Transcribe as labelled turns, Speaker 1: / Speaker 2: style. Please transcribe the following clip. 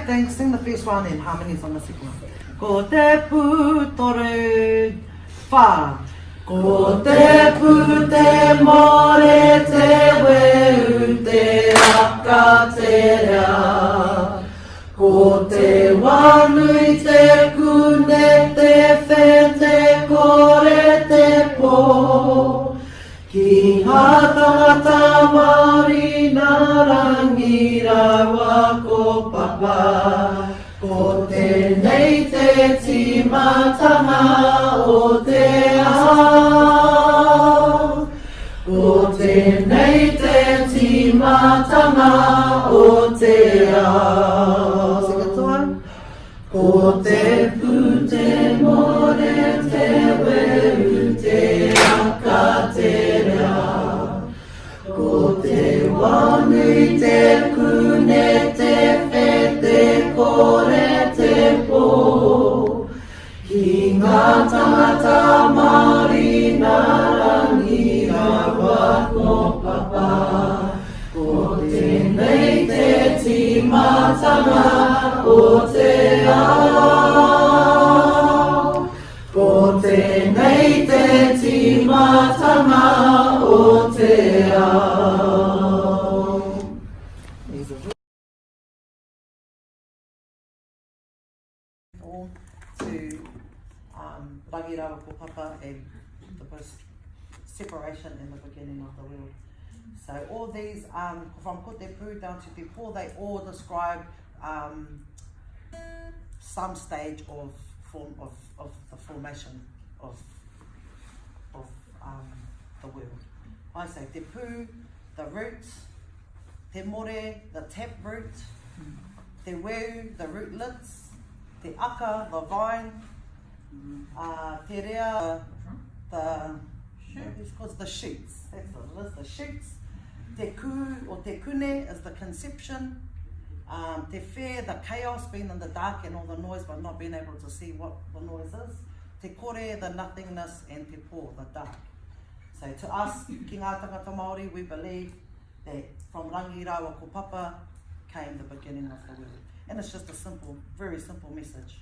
Speaker 1: thanks. Sing the first one and harmonies on the second one. Ko te pūtore whā. Ko te pū te more te weu te aka te rea. Ko te wānui te kune te whē te kore te pō. Ki ngā tangata Māori nā rangi rawa ko papa. Ko tēnei te timatanga o te ao. Ko tēnei te timatanga o te ao. Ko te pū te more te weu te aka te rea. Ko te wānui te kune te whē te kore te pō. Ki ngā tangata Māori nā rangi rawa ko papa. Ko tēnei te timatanga o te ao. Ko tēnei te timatanga o te ao. To Rangirawa ko papa and the separation in the beginning of the world. So all these, from Ko te pū down to te pō, they all describe some stage of the formation of the world. I say te pū, the roots, te more, the tap root, te weu, the rootlets, te aka, the vine, te rea, it's called the shoots. That's what it is, the shoots. Te ku or te kune is the conception. Te whē, the chaos, being in the dark and all the noise but not being able to see what the noise is. Te kore, the nothingness, and te pō, the dark. So to us, ki ngā tangata Māori, we believe that from Rangirawa ko papa came the beginning of the world. And it's just a simple, very simple message.